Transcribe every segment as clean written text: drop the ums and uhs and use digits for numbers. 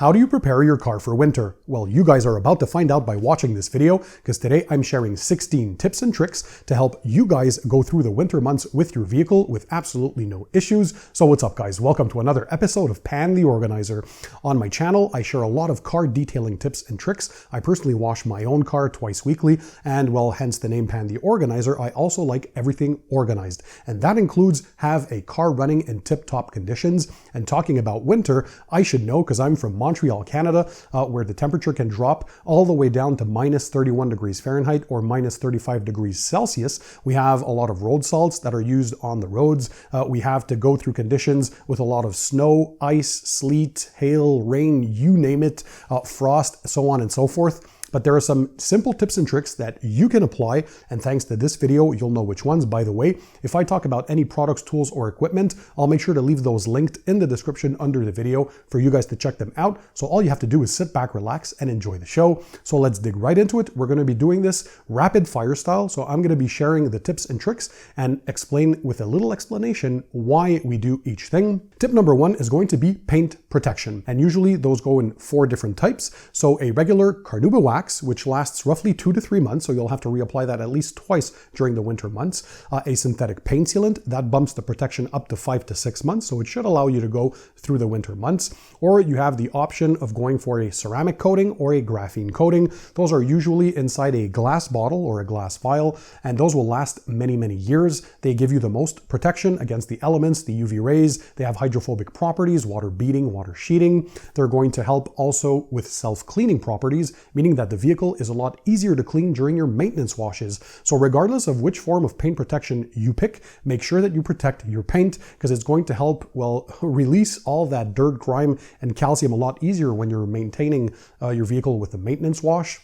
How do you prepare your car for winter? Well, you guys are about to find out by watching this video, because today I'm sharing 16 tips and tricks to help you guys go through the winter months with your vehicle with absolutely no issues. So what's up, guys? Welcome to another episode of Pan the Organizer. On my channel, I share a lot of car detailing tips and tricks. I personally wash my own car twice weekly, and well, hence the name Pan the Organizer. I also like everything organized, and that includes have a car running in tip-top conditions. And talking about winter, I should know because I'm from Montreal, Canada, where the temperature can drop all the way down to minus 31 degrees Fahrenheit or minus 35 degrees Celsius. We have a lot of road salts that are used on the roads. We have to go through conditions with a lot of snow, ice, sleet, hail, rain, you name it, frost, so on and so forth. But there are some simple tips and tricks that you can apply, and thanks to this video, you'll know which ones. By the way, if I talk about any products, tools, or equipment, I'll make sure to leave those linked in the description under the video for you guys to check them out. So all you have to do is sit back, relax, and enjoy the show. So let's dig right into it. We're gonna be doing this rapid fire style. So I'm gonna be sharing the tips and tricks and explain with a little explanation why we do each thing. Tip number one is going to be paint protection. And usually those go in 4 different types. So a regular carnauba wax, which lasts roughly 2 to 3 months, so you'll have to reapply that at least twice during the winter months. A synthetic paint sealant, that bumps the protection up to 5 to 6 months, so it should allow you to go through the winter months. Or you have the option of going for a ceramic coating or a graphene coating. Those are usually inside a glass bottle or a glass vial, and those will last many, many years. They give you the most protection against the elements, the UV rays. They have hydrophobic properties, water beading, water sheeting. They're going to help also with self-cleaning properties, meaning that the vehicle is a lot easier to clean during your maintenance washes. So regardless of which form of paint protection you pick, make sure that you protect your paint, because it's going to help, well, release all that dirt, grime, and calcium a lot easier when you're maintaining your vehicle with the maintenance wash.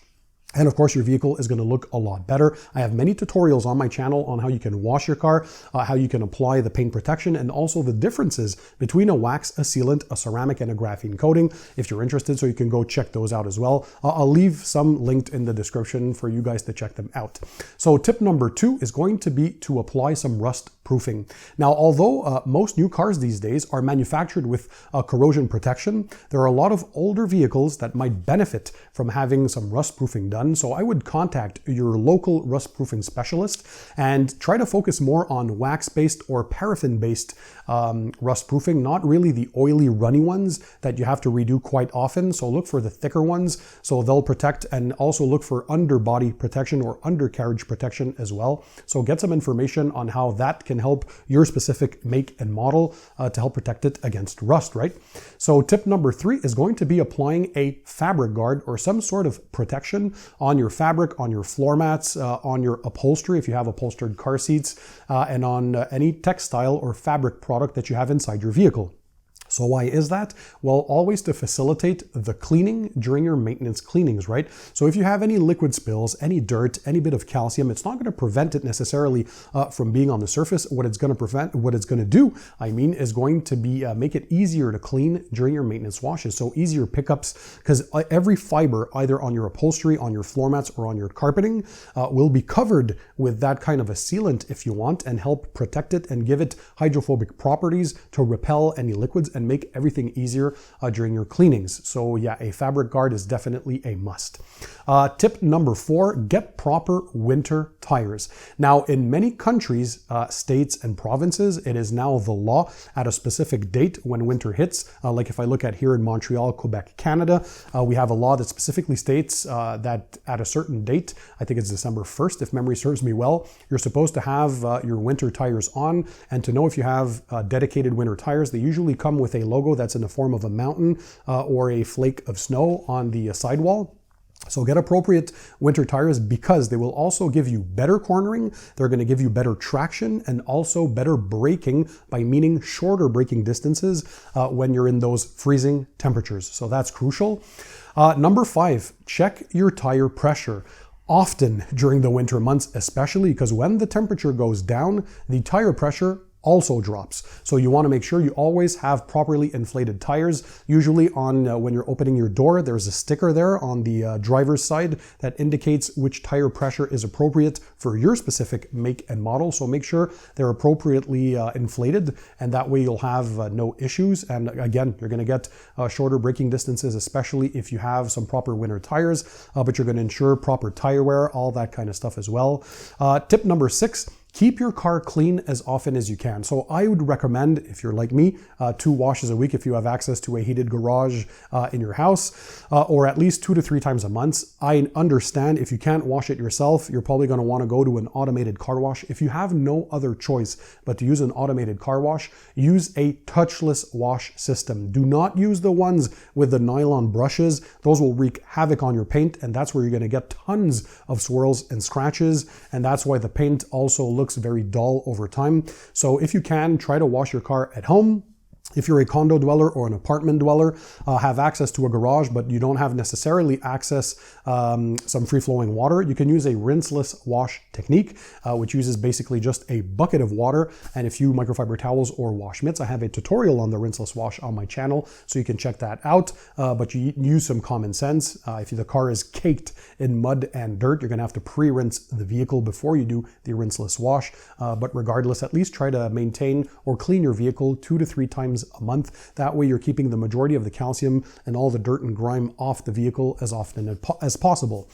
And of course, your vehicle is going to look a lot better. I have many tutorials on my channel on how you can wash your car, how you can apply the paint protection, and also the differences between a wax, a sealant, a ceramic, and a graphene coating, if you're interested, so you can go check those out as well. I'll leave some linked in the description for you guys to check them out. So tip number 2 is going to be to apply some rust proofing. Now, although most new cars these days are manufactured with corrosion protection, there are a lot of older vehicles that might benefit from having some rust proofing done. So I would contact your local rust proofing specialist and try to focus more on wax-based or paraffin-based rust proofing, not really the oily, runny ones that you have to redo quite often. So look for the thicker ones, so they'll protect, and also look for underbody protection or undercarriage protection as well. So get some information on how that can help your specific make and model to help protect it against rust, right? So tip number 3 is going to be applying a fabric guard or some sort of protection on your fabric, on your floor mats, on your upholstery if you have upholstered car seats, and on any textile or fabric product that you have inside your vehicle. So why is that? Well, always to facilitate the cleaning during your maintenance cleanings, right? So if you have any liquid spills, any dirt, any bit of calcium, it's not going to prevent it necessarily from being on the surface. What it's going to do, is going to be make it easier to clean during your maintenance washes. So easier pickups, because every fiber, either on your upholstery, on your floor mats, or on your carpeting, will be covered with that kind of a sealant if you want, and help protect it and give it hydrophobic properties to repel any liquids and make everything easier during your cleanings. So yeah, a fabric guard is definitely a must. Tip number 4, get proper winter tires. Now, in many countries, states, and provinces, it is now the law at a specific date when winter hits. Like if I look at here in Montreal, Quebec, Canada, we have a law that specifically states that at a certain date, I think it's December 1st, if memory serves me well, you're supposed to have your winter tires on. And to know if you have dedicated winter tires, they usually come with a logo that's in the form of a mountain or a flake of snow on the sidewall. So get appropriate winter tires, because they will also give you better cornering, they're going to give you better traction, and also better braking, by meaning shorter braking distances when you're in those freezing temperatures. So that's crucial. Number 5, check your tire pressure. Often during the winter months, especially because when the temperature goes down, the tire pressure also drops. So you want to make sure you always have properly inflated tires. Usually on when you're opening your door, there's a sticker there on the driver's side that indicates which tire pressure is appropriate for your specific make and model. So make sure they're appropriately inflated, and that way you'll have no issues. And again, you're going to get shorter braking distances, especially if you have some proper winter tires, but you're going to ensure proper tire wear, all that kind of stuff as well. Tip number 6, keep your car clean as often as you can. So I would recommend, if you're like me, 2 washes a week if you have access to a heated garage in your house, or at least 2 to 3 times a month. I understand if you can't wash it yourself, you're probably going to want to go to an automated car wash. If you have no other choice but to use an automated car wash, use a touchless wash system. Do not use the ones with the nylon brushes. Those will wreak havoc on your paint, and that's where you're going to get tons of swirls and scratches, and that's why the paint also looks very dull over time. So if you can, try to wash your car at home. If you're a condo dweller or an apartment dweller, have access to a garage, but you don't have necessarily access some free-flowing water, you can use a rinseless wash technique, which uses basically just a bucket of water and a few microfiber towels or wash mitts. I have a tutorial on the rinseless wash on my channel, so you can check that out, but you use some common sense. If the car is caked in mud and dirt, you're going to have to pre-rinse the vehicle before you do the rinseless wash, but regardless, at least try to maintain or clean your vehicle 2 to 3 times a month. That way you're keeping the majority of the calcium and all the dirt and grime off the vehicle as often as possible.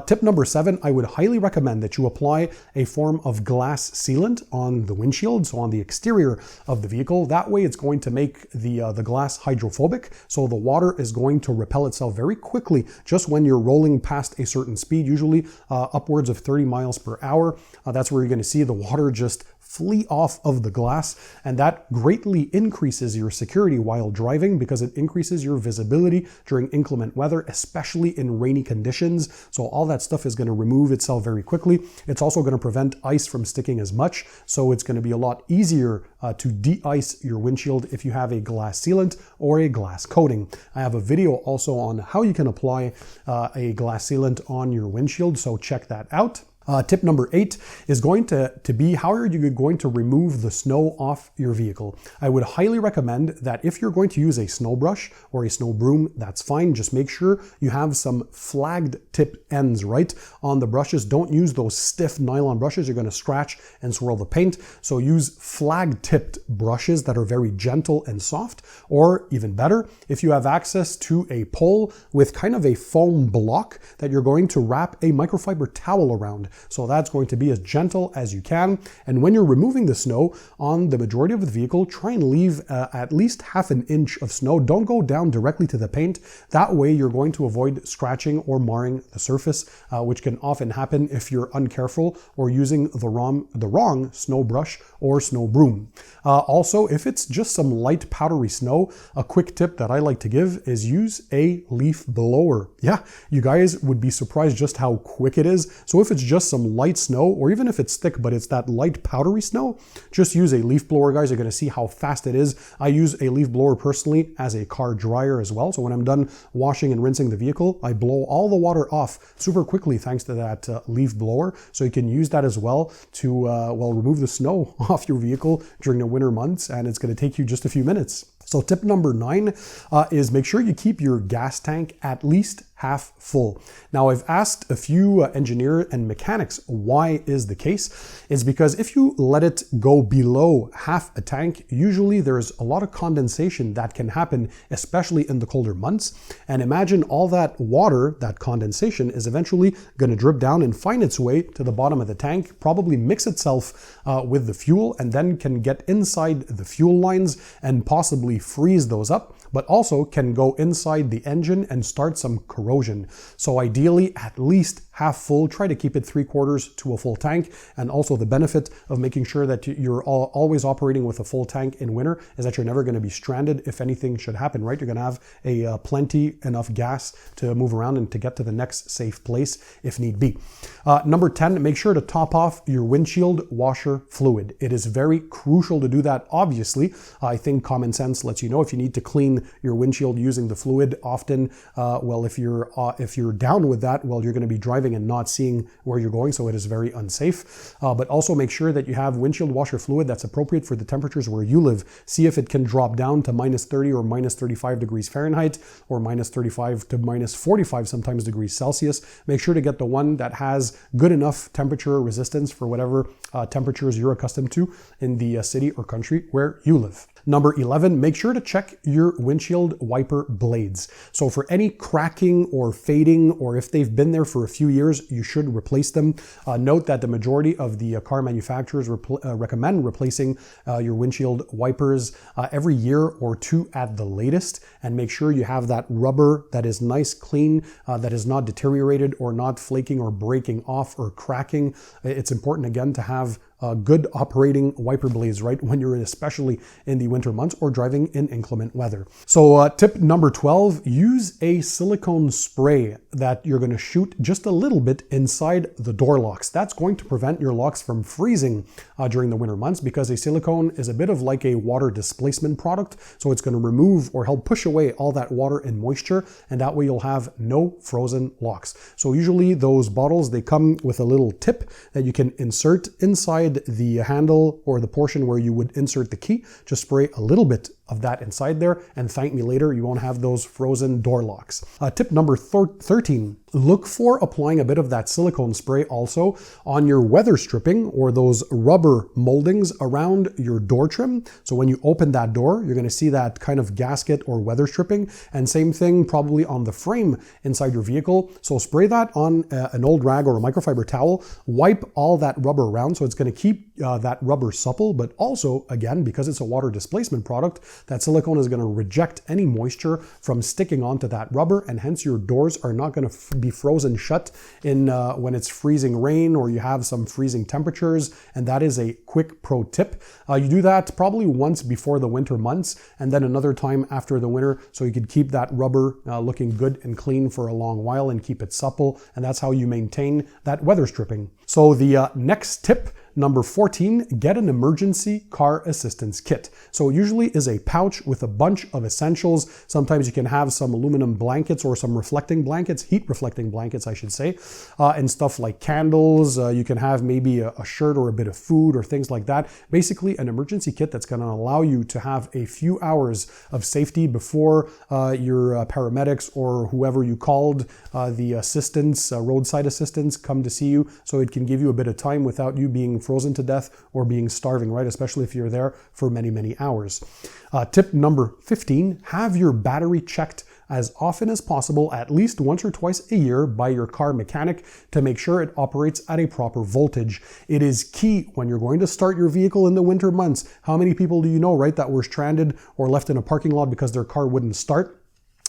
Tip number 7, I would highly recommend that you apply a form of glass sealant on the windshield, so on the exterior of the vehicle. That way it's going to make the glass hydrophobic, so the water is going to repel itself very quickly just when you're rolling past a certain speed, usually upwards of 30 miles per hour. That's where you're going to see the water just flee off of the glass, and that greatly increases your security while driving because it increases your visibility during inclement weather, especially in rainy conditions. So all that stuff is going to remove itself very quickly. It's also going to prevent ice from sticking as much, so it's going to be a lot easier to de-ice your windshield if you have a glass sealant or a glass coating. I have a video also on how you can apply a glass sealant on your windshield, so check that out. Tip number 8 is going to be how are you going to remove the snow off your vehicle. I would highly recommend that if you're going to use a snow brush or a snow broom, that's fine. Just make sure you have some flagged tip ends right on the brushes. Don't use those stiff nylon brushes. You're going to scratch and swirl the paint. So use flag tipped brushes that are very gentle and soft, or even better, if you have access to a pole with kind of a foam block that you're going to wrap a microfiber towel around. So that's going to be as gentle as you can. And when you're removing the snow on the majority of the vehicle, try and leave at least ½ an inch of snow. Don't go down directly to the paint. That way you're going to avoid scratching or marring the surface, which can often happen if you're uncareful or using the wrong snow brush or snow broom. Also, if it's just some light powdery snow, a quick tip that I like to give is use a leaf blower. Yeah, you guys would be surprised just how quick it is. So if it's just some light snow, or even if it's thick but it's that light powdery snow, just use a leaf blower, guys. You're going to see how fast it is. I use a leaf blower personally as a car dryer as well. So when I'm done washing and rinsing the vehicle, I blow all the water off super quickly thanks to that leaf blower. So you can use that as well to remove the snow off your vehicle during the winter months, and it's going to take you just a few minutes. So tip number 9 is make sure you keep your gas tank at least half full. Now, I've asked a few engineers and mechanics why is the case. It's because if you let it go below half a tank, usually there's a lot of condensation that can happen, especially in the colder months. And imagine all that water, that condensation, is eventually going to drip down and find its way to the bottom of the tank, probably mix itself with the fuel, and then can get inside the fuel lines and possibly freeze those up, but also can go inside the engine and start some corrosion. So ideally, at least half full. Try to keep it 3/4 to a full tank. And also the benefit of making sure that you're always operating with a full tank in winter is that you're never going to be stranded if anything should happen, right? You're going to have a plenty enough gas to move around and to get to the next safe place if need be. Number 10, make sure to top off your windshield washer fluid. It is very crucial to do that, obviously. I think common sense lets you know if you need to clean your windshield using the fluid often. Well, if you're if you're down with that, well, you're going to be driving and not seeing where you're going, so it is very unsafe. But also make sure that you have windshield washer fluid that's appropriate for the temperatures where you live. See if it can drop down to minus 30 or minus 35 degrees Fahrenheit, or minus 35 to minus 45 sometimes degrees Celsius. Make sure to get the one that has good enough temperature resistance for whatever temperatures you're accustomed to in the city or country where you live. Number 11, make sure to check your windshield wiper blades. So for any cracking or fading, or if they've been there for a few years, you should replace them. Note that the majority of the car manufacturers recommend replacing your windshield wipers every year or two at the latest, and make sure you have that rubber that is nice, clean, that is not deteriorated or not flaking or breaking off or cracking. It's important again to have good operating wiper blades, right, when you're especially in the winter months or driving in inclement weather. So tip number 12, use a silicone spray that you're going to shoot just a little bit inside the door locks. That's going to prevent your locks from freezing during the winter months, because a silicone is a bit of like a water displacement product. So it's going to remove or help push away all that water and moisture, and that way you'll have no frozen locks. So usually those bottles, they come with a little tip that you can insert inside the handle or the portion where you would insert the key. Just spray a little bit of that inside there, and thank me later, you won't have those frozen door locks. Tip number 13, look for applying a bit of that silicone spray also on your weather stripping or those rubber moldings around your door trim. So when you open that door, you're going to see that kind of gasket or weather stripping, and same thing probably on the frame inside your vehicle. So spray that on an old rag or a microfiber towel, wipe all that rubber around, so it's going to keep that rubber supple, but also, again, because it's a water displacement product, that silicone is going to reject any moisture from sticking onto that rubber, and hence your doors are not going to be frozen shut in when it's freezing rain or you have some freezing temperatures. And that is a quick pro tip. You do that probably once before the winter months, and then another time after the winter, so you could keep that rubber looking good and clean for a long while and keep it supple, and that's how you maintain that weather stripping. So the next tip, number 14, get an emergency car assistance kit. So it usually is a pouch with a bunch of essentials. Sometimes you can have some aluminum blankets or some reflecting blankets, heat reflecting blankets, I should say, and stuff like candles. You can have maybe a shirt or a bit of food or things like that. Basically an emergency kit that's going to allow you to have a few hours of safety before your paramedics or whoever you called, the assistance, roadside assistance, come to see you. So it can give you a bit of time without you being frozen to death or being starving, right? Especially if you're there for many, many hours. Tip number 15, have your battery checked as often as possible, at least once or twice a year, by your car mechanic to make sure it operates at a proper voltage. It is key when you're going to start your vehicle in the winter months. How many people do you know, right, that were stranded or left in a parking lot because their car wouldn't start?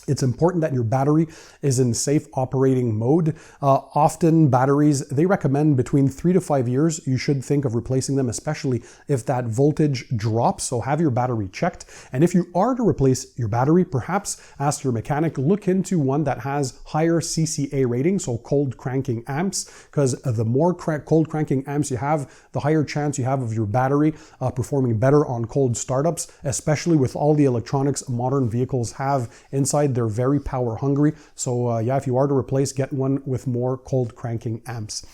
It's important that your battery is in safe operating mode. Often batteries, they recommend between 3 to 5 years. You should think of replacing them, especially if that voltage drops. So have your battery checked. And if you are to replace your battery, perhaps ask your mechanic, look into one that has higher CCA rating, so cold cranking amps, because the more cold cranking amps you have, the higher chance you have of your battery performing better on cold startups, especially with all the electronics modern vehicles have inside. They're very power hungry. So yeah, if you are to replace, get one with more cold cranking amps.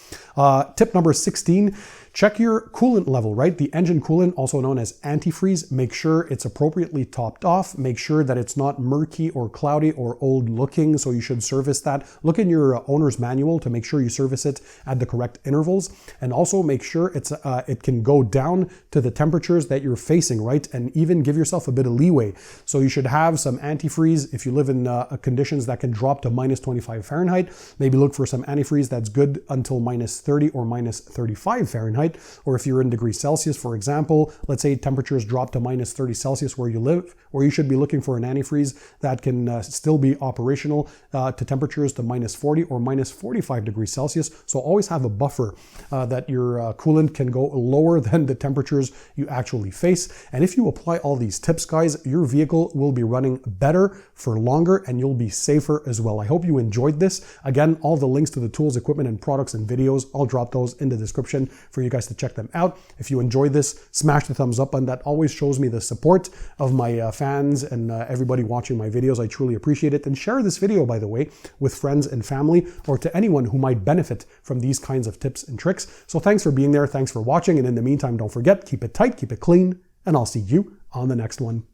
Tip number 16, check your coolant level, right? The engine coolant, also known as antifreeze, make sure it's appropriately topped off. Make sure that it's not murky or cloudy or old looking. So you should service that. Look in your owner's manual to make sure you service it at the correct intervals. And also make sure it can go down to the temperatures that you're facing, right? And even give yourself a bit of leeway. So you should have some antifreeze if you live in conditions that can drop to minus 25 Fahrenheit. Maybe look for some antifreeze that's good until minus 30 or minus 35 Fahrenheit. Or if you're in degrees Celsius, for example, let's say temperatures drop to minus 30 Celsius where you live, or you should be looking for an antifreeze that can still be operational to temperatures to minus 40 or minus 45 degrees Celsius. So always have a buffer that your coolant can go lower than the temperatures you actually face. And if you apply all these tips, guys, your vehicle will be running better for longer and you'll be safer as well. I hope you enjoyed this. Again, all the links to the tools, equipment, and products and videos, I'll drop those in the description for you guys guys to check them out. If you enjoyed this, smash the thumbs up button. That always shows me the support of my fans and everybody watching my videos. I truly appreciate it. And share this video, by the way, with friends and family, or to anyone who might benefit from these kinds of tips and tricks. So thanks for being there. Thanks for watching. And in the meantime, don't forget, keep it tight, keep it clean, and I'll see you on the next one.